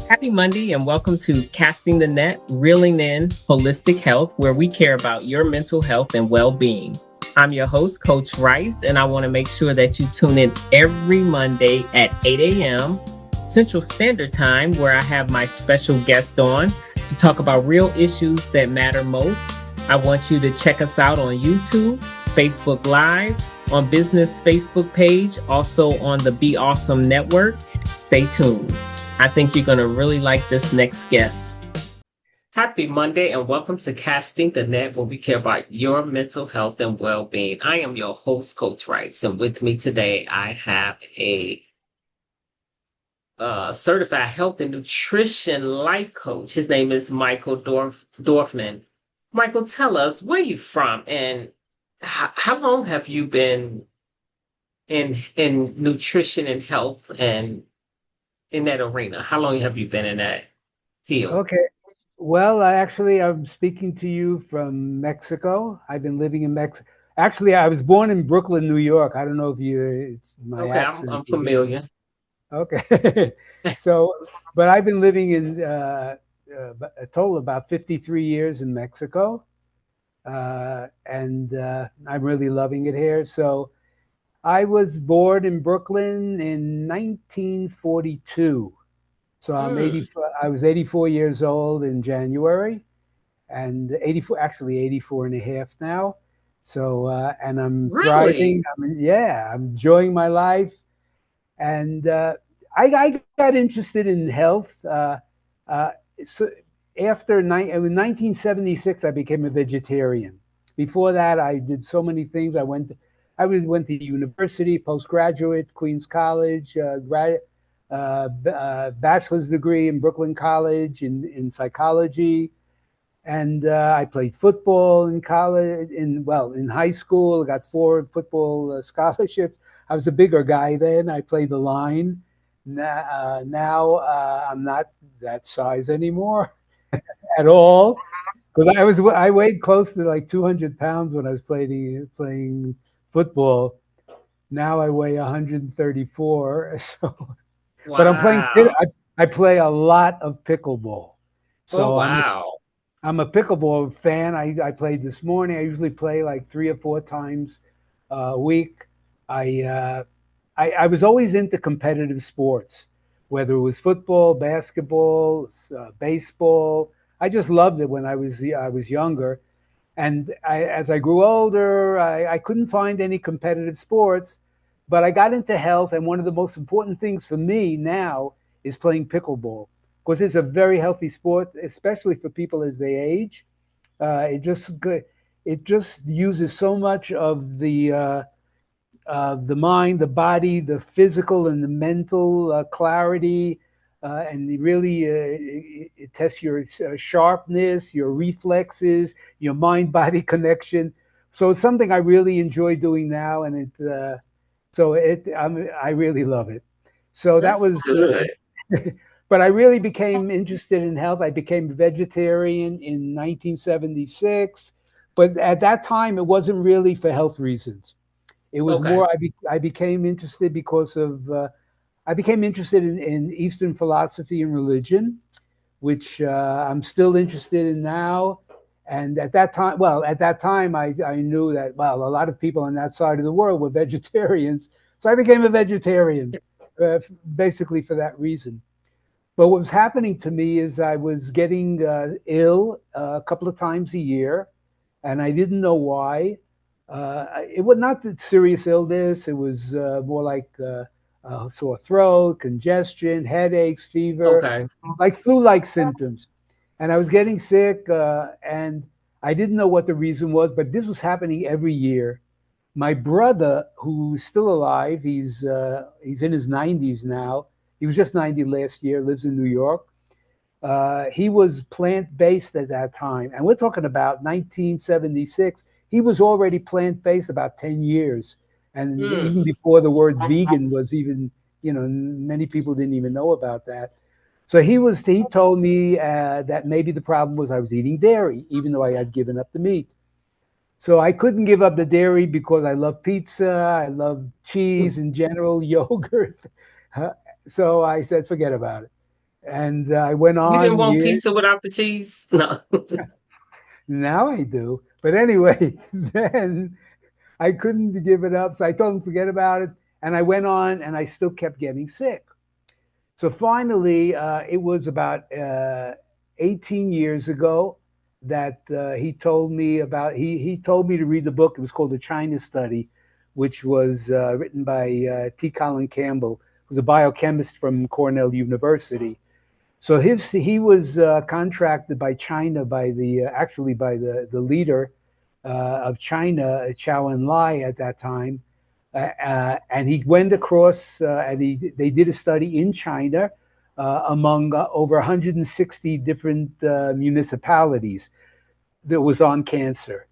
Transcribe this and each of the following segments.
Happy Monday and welcome to Casting the Net, Reeling in Holistic Health, where we care about your mental health and well being. I'm your host, Coach Rice, and I want to make sure that you tune in every Monday at 8 a.m. Central Standard Time, where I have my special guest on to talk about real issues that matter most. I want you to check us out on YouTube, Facebook Live, on Business Facebook page, also on the Be Awesome Network. Stay tuned. I think you're going to really like this next guest. Happy Monday and welcome to Casting the Net, where we care about your mental health and well being. I am your host, Coach Rice, and with me today, I have a certified health and nutrition life coach. His name is Michael Dorfman. Michael, tell us where you from and how long have you been in nutrition and health and in that arena? How long have you been in that field? Okay. Well, I'm speaking to you from Mexico. I've been living in Mexico. Actually, I was born in Brooklyn, New York. I don't know if it's my Okay, I'm accent. familiar. Okay. So, but I've been living in a total about 53 years in Mexico. And I'm really loving it here. So I was born in Brooklyn in 1942. So I'm Mm, 84. I was 84 years old in January, and 84, actually 84 and a half now. So and I'm really? thriving. Yeah, I'm enjoying my life, and I got interested in health. Uh, so in 1976, I became a vegetarian. Before that, I did so many things. Went to university, postgraduate, Queens College, bachelor's degree in Brooklyn College in psychology, and I played football in college. In high school, I got four football scholarships. I was a bigger guy then. I played the line. Now I'm not that size anymore at all because I weighed close to like 200 pounds when I was playing football. Now I weigh 134. So but I'm playing. Wow. I play a lot of pickleball, Oh, so wow. I'm a pickleball fan. I played this morning. I usually play like 3 or 4 times a week. I, uh, I was always into competitive sports, whether it was football, basketball, baseball. I just loved it when I was younger. And as I grew older, I couldn't find any competitive sports, but I got into health. And one of the most important things for me now is playing pickleball because it's a very healthy sport, especially for people as they age. It just uses so much of the mind, the body, the physical and the mental clarity, and it tests your sharpness, your reflexes, your mind-body connection. So it's something I really enjoy doing now, and I really love it. So that That's was. good. But I really became interested in health. I became a vegetarian in 1976, but at that time it wasn't really for health reasons. It was Okay. more I became interested because of I became interested in Eastern philosophy and religion, which I'm still interested in now. And at that time, I knew that a lot of people on that side of the world were vegetarians, so I became a vegetarian, basically for that reason. But what was happening to me is I was getting ill a couple of times a year, and I didn't know why. It was not the serious illness. It was more like sore throat, congestion, headaches, fever, Okay. like flu-like symptoms. And I was getting sick, and I didn't know what the reason was, but this was happening every year. My brother, who's still alive, he's in his 90s now. He was just 90 last year. Lives in New York. He was plant based at that time, and we're talking about 1976. He was already plant based about 10 years, and Mm, even before the word vegan was even, many people didn't even know about that. So he told me that maybe the problem was I was eating dairy, even though I had given up the meat. So I couldn't give up the dairy because I love pizza, I love cheese in general, yogurt. So I said, forget about it. And I went You didn't on want years. pizza without the cheese? No. Now I do. But anyway, then I couldn't give it up. So I told him, forget about it. And I went on and I still kept getting sick. So finally, it was about 18 years ago that he told me about, he told me to read the book. It was called The China Study, which was written by T. Colin Campbell, who's a biochemist from Cornell University. So he was contracted by China by the actually by the leader of China, Chow Enlai at that time, and he went across and they did a study in China among over 160 different municipalities that was on cancer.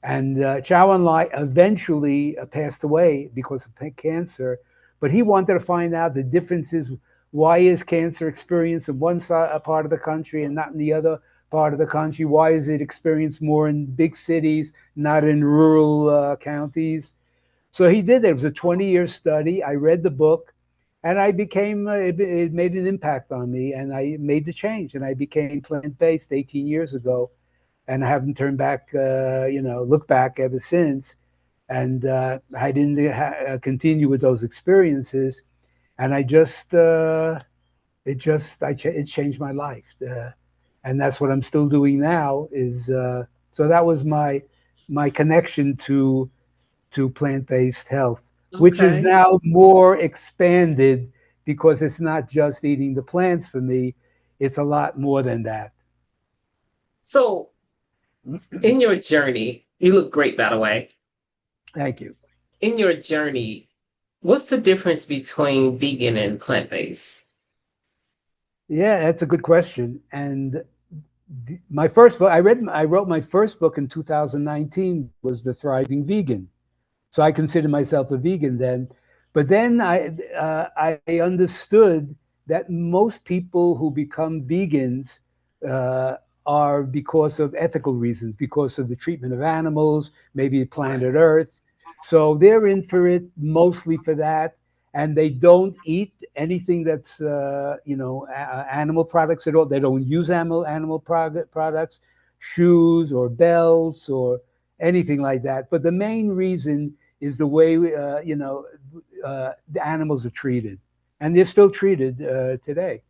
And Chow Enlai eventually passed away because of cancer, but he wanted to find out the differences. Why is cancer experienced in one part of the country and not in the other part of the country? Why is it experienced more in big cities, not in rural counties? So he did it. It was a 20-year study. I read the book and I became, it made an impact on me and I made the change and I became plant based 18 years ago. And I haven't turned back, looked back ever since. And I didn't continue with those experiences. And it changed my life. And that's what I'm still doing now is, so that was my connection to plant-based health, which is Okay. now more expanded because it's not just eating the plants for me. It's a lot more than that. So, in your journey, you look great, by the way. Thank you. In your journey, what's the difference between vegan and plant-based? Yeah, that's a good question. And my first book, I wrote my first book in 2019 was The Thriving Vegan. So I considered myself a vegan then. But then I understood that most people who become vegans uh, are because of ethical reasons, because of the treatment of animals, maybe Right. planet Earth. So they're in for it mostly for that. And they don't eat anything that's, animal products at all. They don't use animal products, shoes or belts or anything like that. But the main reason is the way the animals are treated, and they're still treated today.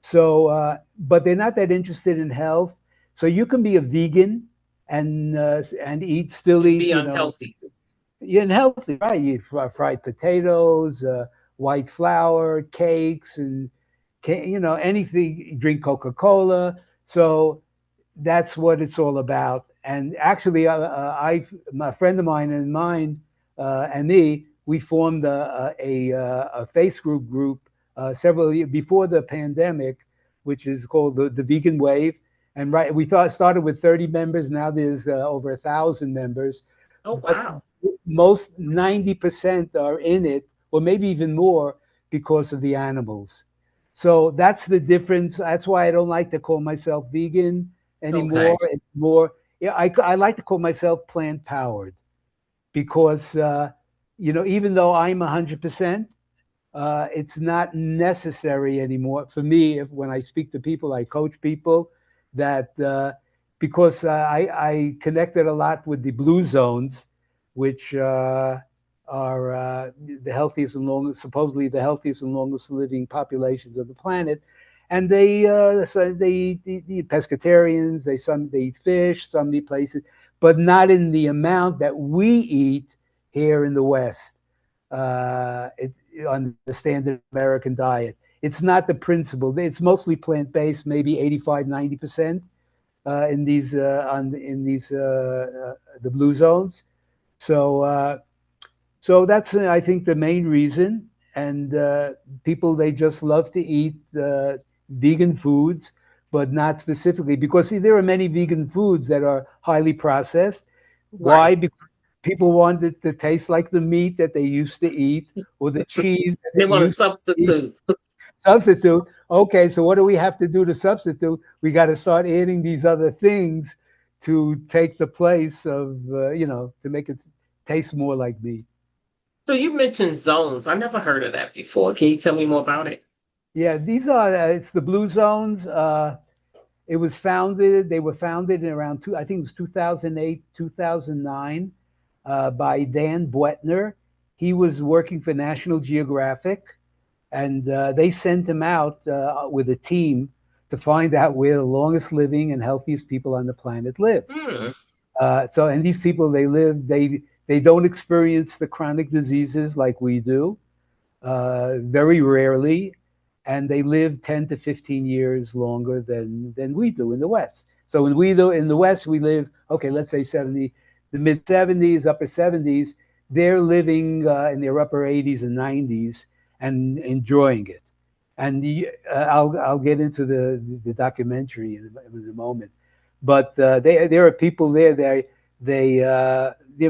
So, but they're not that interested in health. So you can be a vegan and still And eat, be unhealthy. you're healthy, right? You eat fried potatoes, white flour, cakes, and anything. Drink Coca Cola. So that's what it's all about. And actually, my friend of mine and me, we formed a Facebook group several years before the pandemic, which is called the Vegan Wave. And right, we thought started with 30 members. Now there's over 1,000 members, Oh, but wow. most 90% are in it, or maybe even more, because of the animals. So that's the difference. That's why I don't like to call myself vegan anymore. Okay. It's more, yeah, I like to call myself plant powered because, even though I'm 100%, it's not necessary anymore for me. If when I speak to people, I coach people that because I connected a lot with the blue zones, which are the healthiest and longest, supposedly the healthiest and longest living populations of the planet. And they eat pescatarians. They eat fish. Some eat places, but not in the amount that we eat here in the West. It, on the standard American diet. It's not the principle. It's mostly plant based, maybe 85, 90% in these the blue zones. So so that's I think the main reason. And people they just love to eat vegan foods, but not specifically because see, there are many vegan foods that are highly processed. Right. Why? Because people want it to taste like the meat that they used to eat or the cheese that They they want to used to eat. substitute. Substitute. Okay, so what do we have to do to substitute? We got to start adding these other things to take the place of, to make it taste more like meat. So you mentioned zones. I never heard of that before. Can you tell me more about it? Yeah, these are it's the Blue Zones. It was founded. They were founded in around I think it was 2008, 2009, by Dan Bwetner. He was working for National Geographic, and they sent him out with a team to find out where the longest living and healthiest people on the planet live. Hmm. And these people, they don't experience the chronic diseases like we do, very rarely, and they live 10 to 15 years longer than we do in the West. So when we do in the West, we live, okay, let's say 70, the mid 70s, upper 70s. They're living in their upper 80s and 90s and enjoying it. And I'll get into the documentary in a moment. But there are people there. They've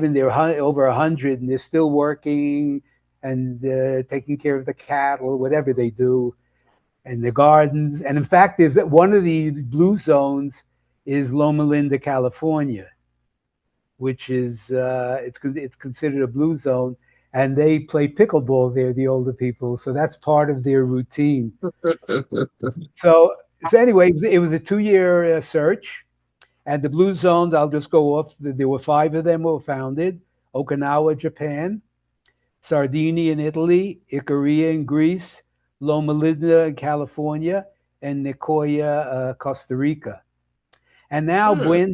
been there over 100, and they're still working and taking care of the cattle, whatever they do, and the gardens. And in fact, there's one of the blue zones is Loma Linda, California, which is it's considered a blue zone, and they play pickleball there, the older people. So that's part of their routine. So anyway, it was a 2-year search, and the blue zones. I'll just go off. There were 5 of them were founded: Okinawa, Japan; Sardinia in Italy; Icaria in Greece; Loma Linda in California; and Nicoya, Costa Rica. And now Hmm.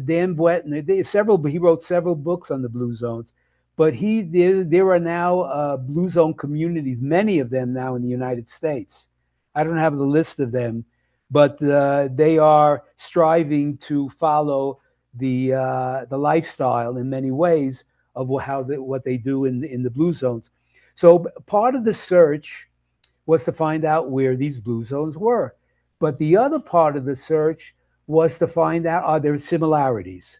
Dan Bwetner, he wrote several books on the blue zones, but there are now blue zone communities, many of them now in the United States. I don't have the list of them, but they are striving to follow the lifestyle in many ways of what they do in the blue zones. So part of the search was to find out where these blue zones were. But the other part of the search was to find out are there similarities,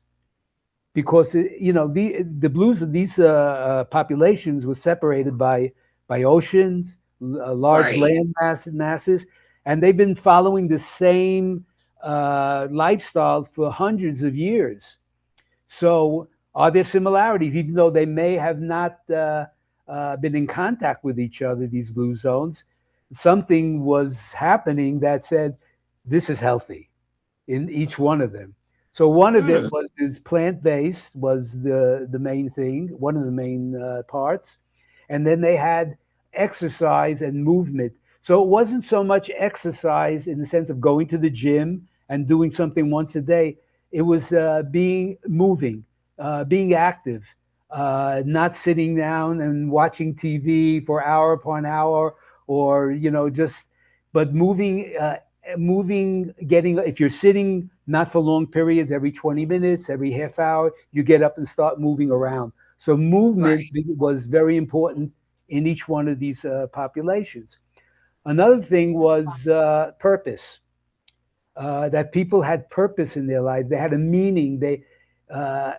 because the blues of these populations were separated by oceans, large Right. land masses, and they've been following the same lifestyle for hundreds of years. So, are there similarities, even though they may have not been in contact with each other? These blue zones, something was happening that said this is healthy in each one of them. So one of it Hmm. was is plant based was the main thing, one of the main parts, and then they had exercise and movement. So it wasn't so much exercise in the sense of going to the gym and doing something once a day. It was being active, not sitting down and watching TV for hour upon hour, or just but moving, getting, if you're sitting not for long periods, every 20 minutes, every half hour, you get up and start moving around. So movement Right. was very important in each one of these populations. Another thing was purpose, that people had purpose in their lives. They had a meaning. Uh,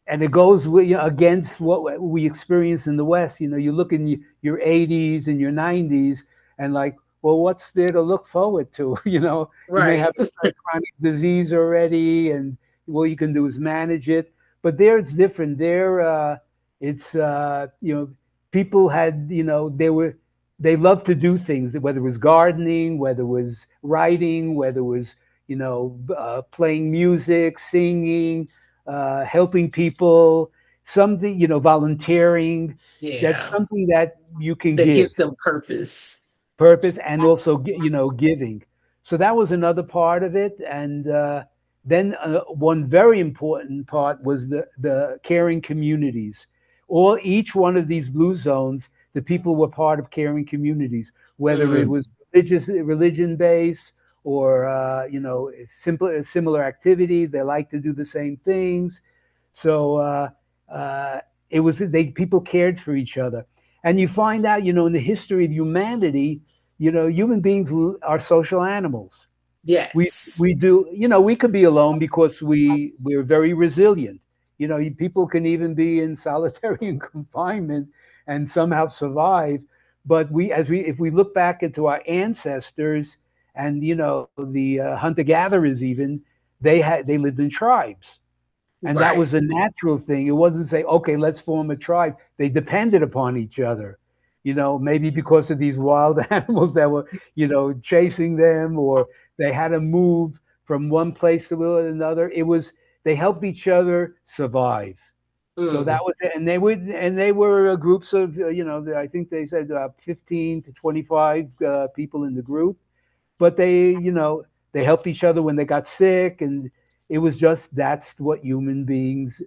and it goes against what we experience in the West. You look in your 80s and your 90s, and like, well, what's there to look forward to? You may Right. have a chronic disease already, and all you can do is manage it. But there, it's different. There, it's people had, they loved to do things, whether it was gardening, whether it was writing, whether it was playing music, singing, helping people, something, volunteering. That's Yeah. something that you can That give gives them purpose. purpose, and also giving. So that was another part of it. And then one very important part was the caring communities. Each one of these blue zones, the people were part of caring communities, whether it Mm. was religion based, or similar activities. They like to do the same things. So uh, it was people cared for each other. And you find out, in the history of humanity, human beings are social animals. We Yes. we do, we could be alone because we're very resilient. People can even be in solitary confinement and somehow survive. But if we look back into our ancestors, and the hunter gatherers, even they lived in tribes, and that was Right. a natural thing. It wasn't say, okay, let's form a tribe. They depended upon each other. maybe because of these wild animals that were, chasing them, or they had to move from one place to another. They helped each other survive. So that Mm. was it. And they were groups of, I think they said 15 to 25 people in the group, but they helped each other when they got sick, and it was just that's what human beings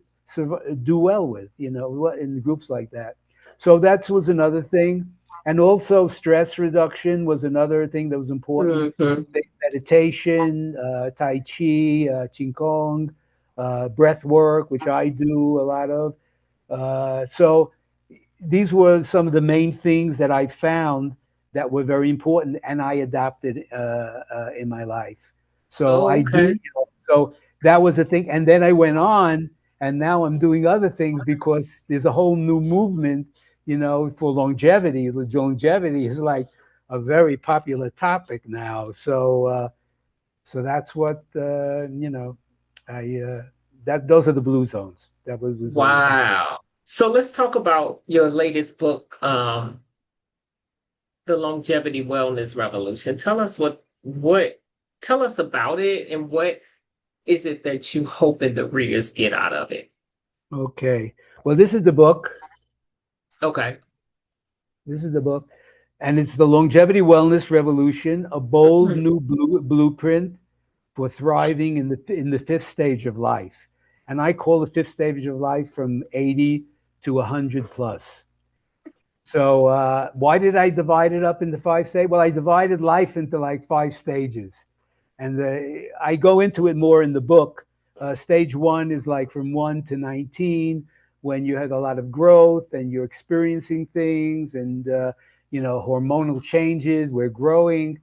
do well with, in groups like that. So that was another thing, and also stress reduction was another thing that was important. Hmm. Meditation, Tai Chi, Qigong, breath work, which I do a lot of. So these were some of the main things that I found that were very important, and I adopted in my life. So Oh, I do. okay. So that was the thing, and then I went on, and now I'm doing other things because there's a whole new movement, for longevity. Longevity is like a very popular topic now. So that's what I that those are the blue zones. That was all about. Wow. So let's talk about your latest book, The Longevity Wellness Revolution. Tell us about it, and what is it that you hope and the readers get out of it? Okay. Well, this is the book. Okay. This is the book, and it's the Longevity Wellness Revolution: a bold new blueprint for thriving in the fifth stage of life. And I call the fifth stage of life from 80 to 100 plus. So why did I divide it up into five stages? Well, I divided life into like five stages, and I go into it more in the book. Stage one is like from 1 to 19, when you had a lot of growth and you're experiencing things, and hormonal changes. We're growing.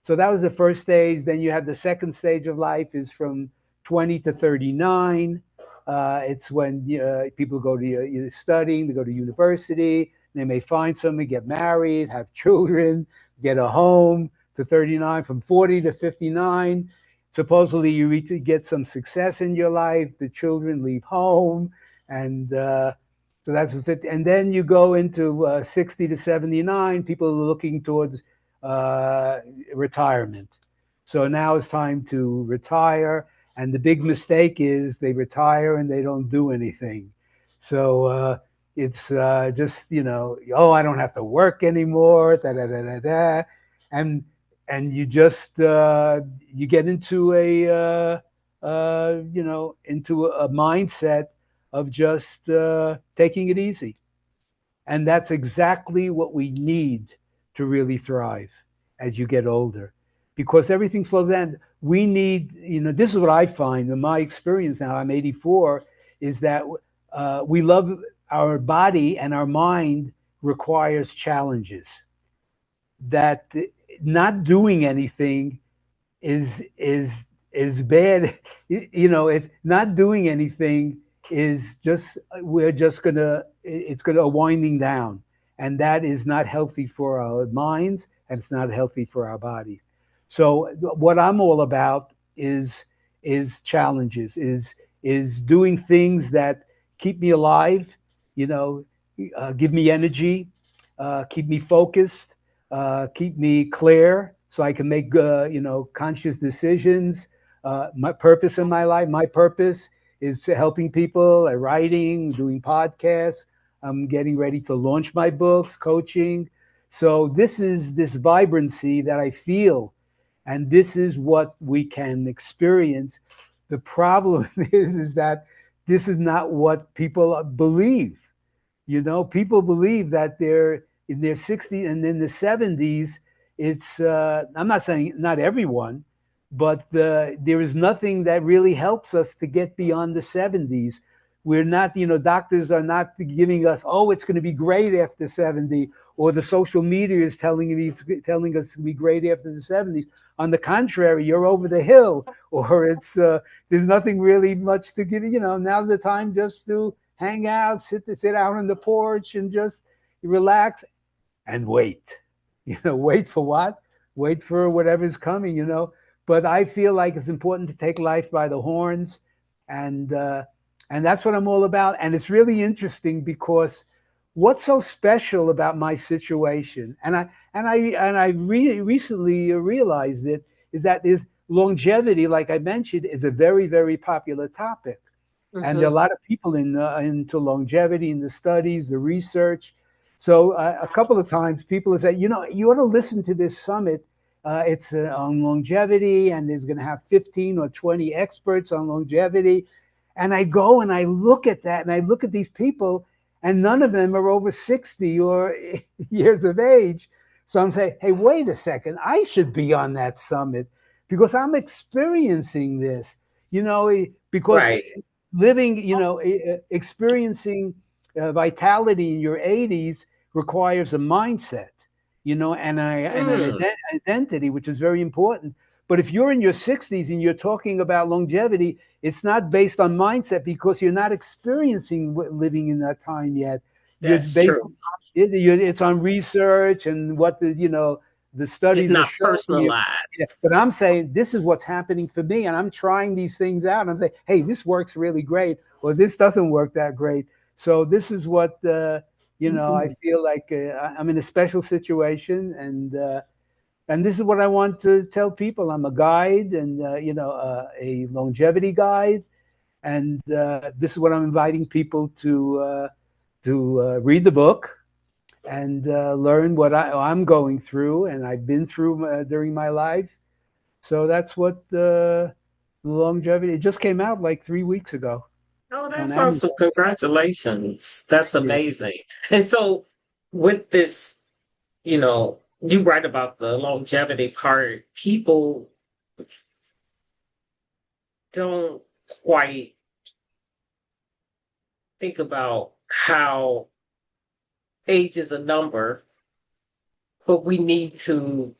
So that was the first stage. Then you have the second stage of life is from 20 to 39. It's when people go to studying, they go to university, they may find somebody, get married, have children, get a home. To 39, from 40 to 59. Supposedly, you reach to get some success in your life. The children leave home, and so that's the 50. And then you go into 60 to 79. People are looking towards uh, retirement. So now it's time to retire. And the big mistake is they retire and they don't do anything. So it's just, oh, I don't have to work anymore, da da da da da. And you just you get into into a mindset of just taking it easy, and that's exactly what we need to really thrive as you get older, because everything slows down. We need, this is what I find in my experience now. I'm 84, is that we love our body, and our mind requires challenges. That not doing anything is bad. If not doing anything is just, we're just gonna it's gonna winding down, and that is not healthy for our minds, and it's not healthy for our body. So what I'm all about is challenges, is doing things that keep me alive, you know give me energy, keep me focused, keep me clear, so I can make conscious decisions. My purpose in my life, my purpose is to helping people, writing, doing podcasts. I'm getting ready to launch my books, coaching. So this is this vibrancy that I feel, and this is what we can experience. The problem is that this is not what people believe. People believe that they're in their 60s and in the 70s. It's I'm not saying not everyone, but there is nothing that really helps us to get beyond the 70s. We're not, doctors are not giving us, oh, it's going to be great after 70, or the social media is telling us to be great after the 70s. On the contrary, you're over the hill, or it's there's nothing really much to give. Now's the time just to hang out, sit out on the porch, and just relax and wait. Wait for what? Wait for whatever's coming. But I feel like it's important to take life by the horns, and uh, and that's what I'm all about. And it's really interesting because what's so special about my situation? And I recently realized it is that is longevity, like I mentioned, is a very, very popular topic. And there are a Mm-hmm. lot of people into longevity, in the studies, the research. So a couple of times people have said, you ought to listen to this summit. It's on longevity, and there's going to have 15 or 20 experts on longevity. And I go and I look at that, and I look at these people, and none of them are over 60 or years of age. So I'm saying, hey, wait a second, I should be on that summit because I'm experiencing this, because Right. living, experiencing vitality in your 80s requires a mindset, and an Mm, identity, which is very important. But if you're in your 60s and you're talking about longevity, it's not based on mindset because you're not experiencing living in that time yet. You're that's based, true. it's on research and what the It's studies are not showing you. Yeah, personalized. but I'm saying this is what's happening for me, and I'm trying these things out. And I'm saying, hey, this works really great, or this doesn't work that great. So this is what I Mhm. feel like I'm in a special situation, and this is what I want to tell people. I'm a guide, and a longevity guide, and this is what I'm inviting people to read the book and learn what I'm going through, and I've been through during my life. So that's what longevity. It just came out like 3 weeks ago Oh, on that's awesome. Amazon. Congratulations. That's Yeah, amazing. And so with this, you write about the longevity part, people don't quite think about how age is a number, but we need to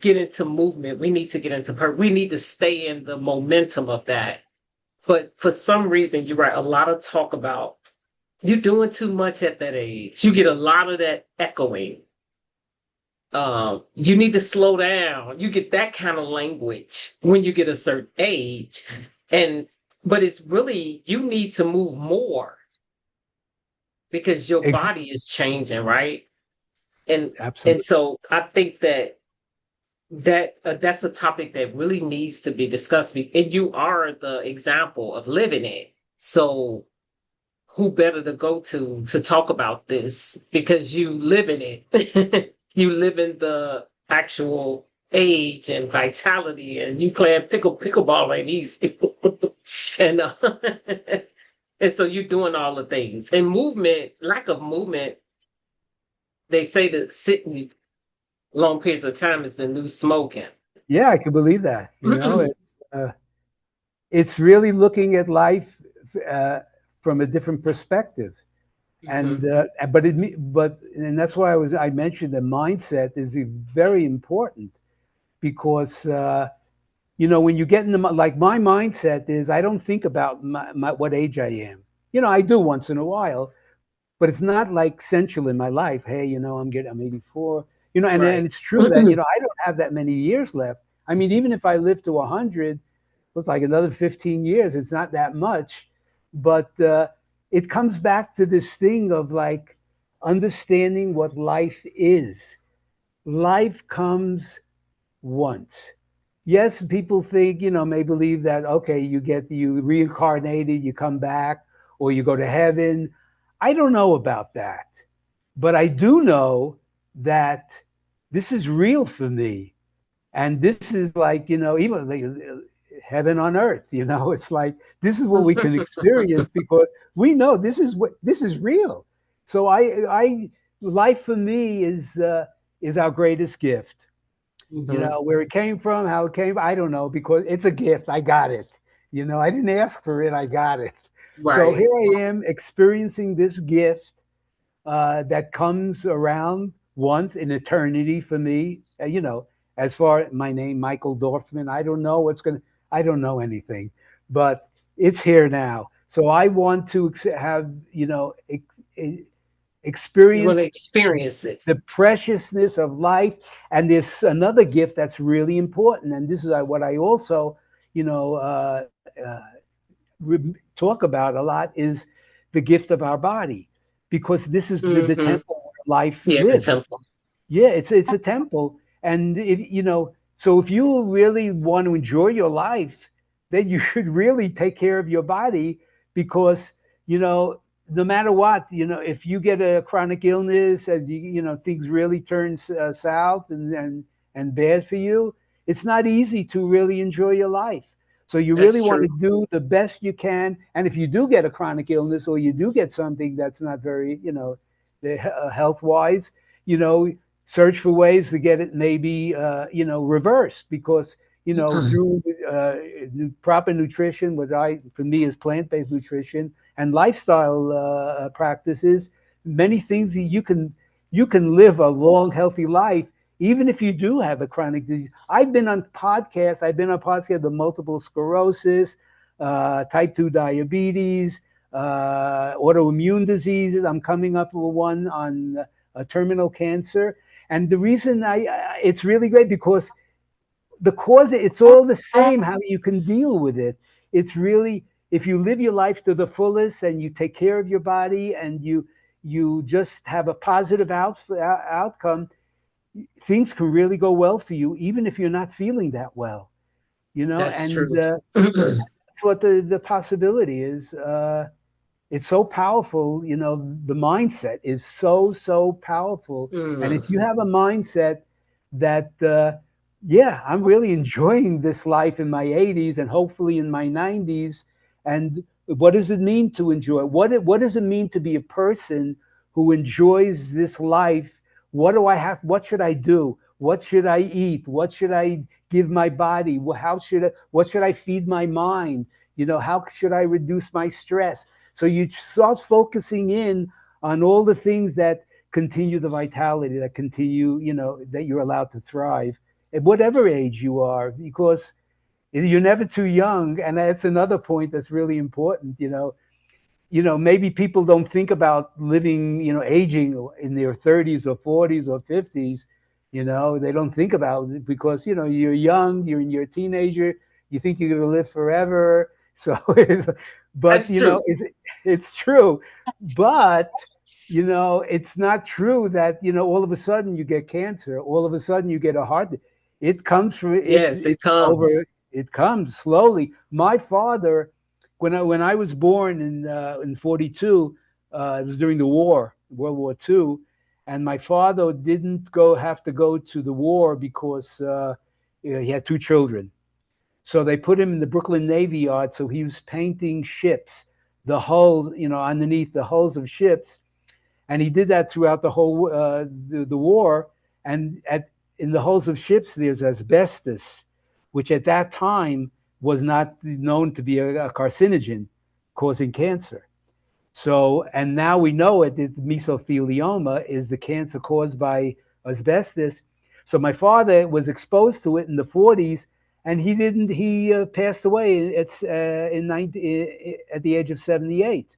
get into movement. We need to get into we need to stay in the momentum of that. But for some reason, you're right, a lot of talk about you're doing too much at that age. You get a lot of that echoing. You need to slow down. You get that kind of language when you get a certain age. And but it's really you need to move more because your ex- body is changing, right? And absolutely. so I think that's a topic that really needs to be discussed. And you are the example of living it. So who better to go to talk about this because you live in it. You live in the actual age and vitality, and you playing pickleball ain't easy. and and so you're doing all the things and movement. Lack of movement. They say that sitting long periods of time is the new smoking. Yeah, I can believe that. It's really looking at life uh, from a different perspective. And Mhm. and that's why I mentioned the mindset is very important because when you get in the like my mindset is I don't think about what age I am. I do once in a while, but it's not like central in my life. Hey, I'm 84. And Right. it's true that I don't have that many years left. I mean, even if I live to 100, it's like another 15 years. It's not that much, but it comes back to this thing of like understanding what life is. Life comes once. Yes, people think, may believe that, okay, you reincarnated, you come back, or you go to heaven. I don't know about that. But I do know that this is real for me. And this is like, even like heaven on earth, it's like this is what we can experience because we know this is real. So I life for me is our greatest gift. Mhm. Where it came from, how it came, I don't know, because it's a gift. I got it. I didn't ask for it, I got it. So Right. here I am experiencing this gift that comes around once in eternity for me. As far my name, Michael Dorfman, I don't know anything, but it's here now. So I want to have, You want to experience experience it. the preciousness of life. And there's another gift that's really important. And this is what I also, you know, talk about a lot is the gift of our body. because this is the Mm-hmm. temple where life Yeah, the lives. temple. Yeah, it's a temple, and so if you really want to enjoy your life, then you should really take care of your body, because no matter what, if you get a chronic illness and things really turn south and bad for you, it's not easy to really enjoy your life. So you really That's want true. to do the best you can, and if you do get a chronic illness or you do get something that's not very health wise, you know search for ways to get it maybe reversed, because through proper nutrition, what I for me is plant-based nutrition, and lifestyle practices, many things that you can live a long healthy life even if you do have a chronic disease. I've been on podcasts of multiple sclerosis, type 2 diabetes, autoimmune diseases. I'm coming up with one on terminal cancer. And the reason it's really great, because the cause, it's all the same how you can deal with it. It's really, if you live your life to the fullest and you take care of your body and you just have a positive outcome, things can really go well for you, even if you're not feeling that well. That's And true. that's what the possibility is. It's so powerful. The mindset is so powerful. And if Mm. you have a mindset that yeah, I'm really enjoying this life in my 80s and hopefully in my 90s. And what does it mean to enjoy? What does it mean to be a person who enjoys this life? What should I do? What should I eat? What should I give my body? What should I feed my mind? How should I reduce my stress? So you start focusing in on all the things that continue the vitality, that continue, that you're allowed to thrive at whatever age you are, because you're never too young. And that's another point that's really important. Maybe people don't think about living, aging in their 30s or 40s or 50s. They don't think about it because, you're young, you're in your teenager, you think you're going to live forever. So, but, That's true. it's true. But, it's not true that, all of a sudden you get cancer, all of a sudden you get a heart. It comes from, Yes, it it's over, comes. it comes slowly. My father, when I was born in 42, it was during the war, World War II, and my father didn't have to go to the war because he had two children. So they put him in the Brooklyn Navy Yard. So he was painting ships, the hulls, underneath the hulls of ships, and he did that throughout the whole the war. And in the hulls of ships, there's asbestos, which at that time was not known to be a carcinogen causing cancer. So, and now we know it. It's mesothelioma is the cancer caused by asbestos. So my father was exposed to it in the 40s, and he didn't. He passed away. At the age of 78.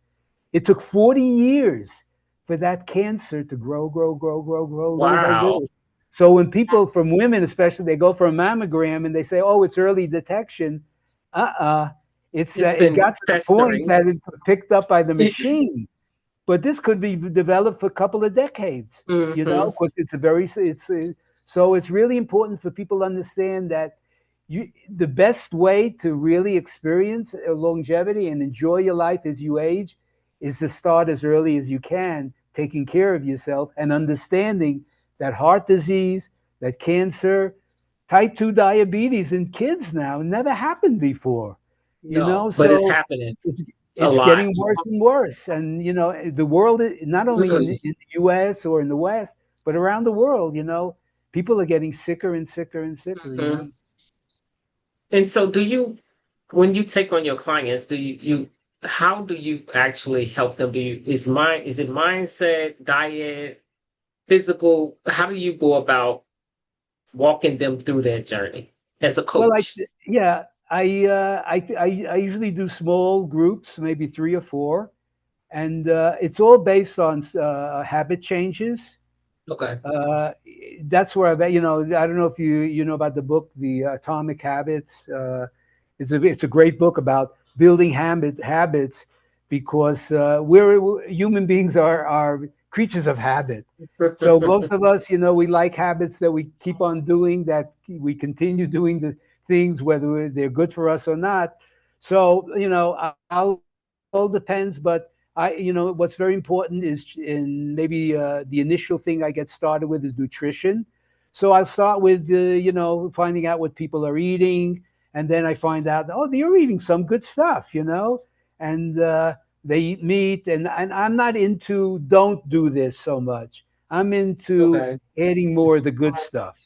It took 40 years for that cancer to grow, little by Wow. little. So when people, from women especially, they go for a mammogram and they say, "Oh, it's early detection." Uh-uh. It's It been got to the point festering. that it's picked up by the machine, but this could be developed for a couple of decades, Mm-hmm. because so it's really important for people to understand that the best way to really experience longevity and enjoy your life as you age is to start as early as you can, taking care of yourself and understanding that heart disease, that cancer, type 2 diabetes in kids now never happened before. No, but it's So happening it's a it's lot. getting worse and worse. And the world, not only in the US or in the West, but around the world, people are getting sicker and sicker and sicker. Mhm. And so do you, when you take on your clients, do you how do you actually help them? Is it mindset, diet, physical? How do you go about walking them through that journey as a Well, coach? yeah, I usually do small groups, maybe three or four, and it's all based on habit changes. Okay. Uh, that's where I don't know if you know about the book, The Atomic Habits. It's a great book about building habits because we're human beings are creatures of habit. So most of us, we like habits that we keep on doing, that we continue doing the things, whether they're good for us or not. So, I'll all depends, but what's very important is, in maybe the initial thing I get started with is nutrition. So I'll start with, finding out what people are eating, and then I find out, oh, they're eating some good stuff, and they eat meat, and I'm not into don't do this so much. I'm into Okay. adding more of the good stuff.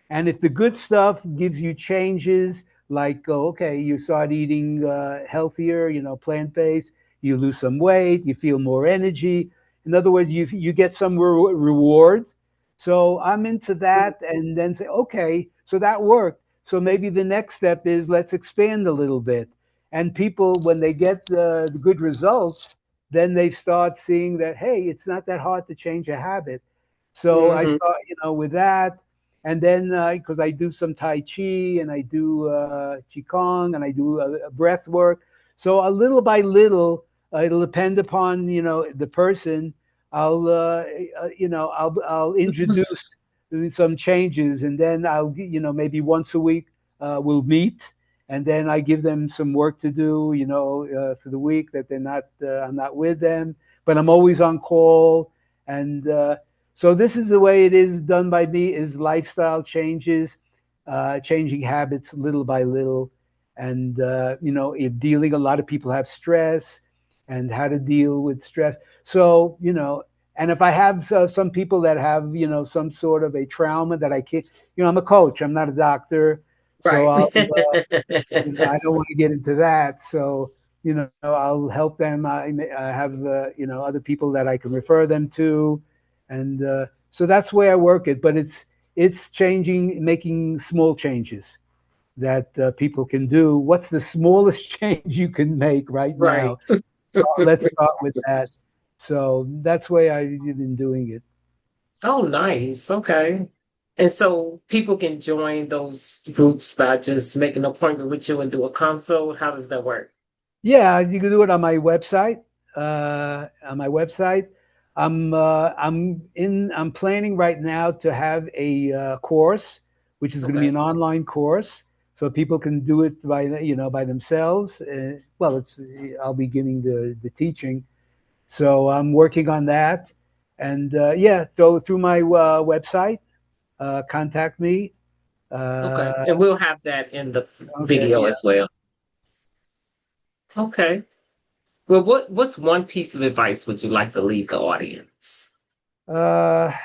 And if the good stuff gives you changes, like, oh, okay, you start eating healthier, plant-based, you lose some weight, you feel more energy. In other words, you get some reward. So I'm into that, and then say, okay, so that worked. So maybe the next step is, let's expand a little bit. And people, when they get the good results, then they start seeing that, hey, it's not that hard to change a habit. So I Hmm. start, with that. And then, because I do some Tai Chi, and I do Qigong, and I do breath work. So a little by little, it'll depend upon, the person. I'll introduce some changes, and then I'll, maybe once a week we'll meet, and then I give them some work to do, for the week that I'm not with them, but I'm always on call. And so this is the way it is done by me: is lifestyle changes, changing habits little by little, and if dealing. A lot of people have stress, and how to deal with stress. So and if I have some people that have some sort of a trauma that I can't, I'm a coach. I'm not a doctor, so Right. I don't want to get into that. So, I'll help them. I have, other people that I can refer them to. And so that's the way I work it. But it's changing, making small changes that people can do. What's the smallest change you can make right Right. now? Let's start with that. So that's the way I've been doing it. Oh, nice. Okay. And so people can join those groups by just making an appointment with you and do a consult. How does that work? Yeah, you can do it on my website. On my website, I'm planning right now to have a course, which is going to be Okay. an online course, so people can do it by themselves. Well, it's I'll be giving the teaching, so I'm working on that, and yeah, so through my website, contact me. Okay. Uh, And we'll have that in the okay, video as well. Okay. Well, what's one piece of advice would you like to leave the audience? yeah.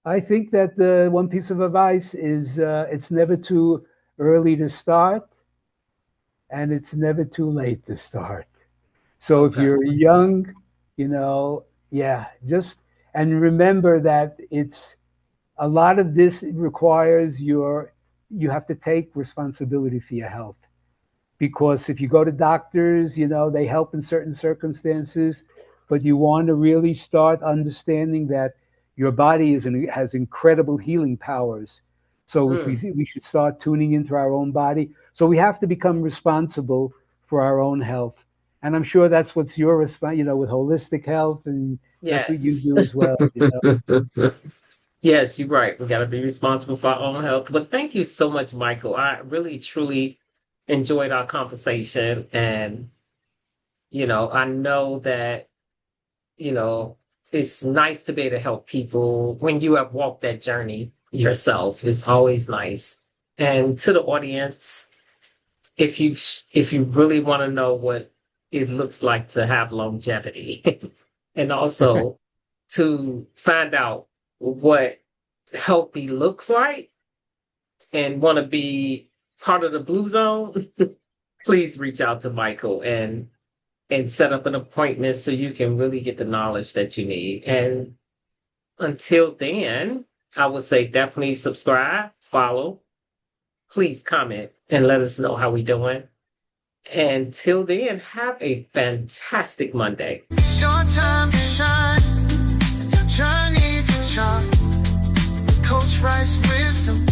I think that the one piece of advice is, it's never too early to start, and it's never too late to start. So if Okay. you're young, yeah, just, and remember that it's a lot of this requires you have to take responsibility for your health, because if you go to doctors, they help in certain circumstances, but you want to really start understanding that your body has incredible healing powers. So if Mm, we should start tuning into our own body. So we have to become responsible for our own health. And I'm sure that's what's your response, with holistic health, and that's what you yes. do as well. Yes, you're right. We got to be responsible for our own health. But thank you so much, Michael. I really, truly enjoyed our conversation. And, I know that, you know, it's nice to be able to help people when you have walked that journey yourself. It's always nice. And to the audience, if you really want to know what it looks like to have longevity and also to find out what healthy looks like and want to be part of the blue zone, please reach out to Michael and set up an appointment so you can really get the knowledge that you need. And until then, I would say definitely subscribe, follow, please comment and let us know how we doing. Until then, have a fantastic Monday. It's your time to shine, and your journey's a chart. Coach Rice Wisdom.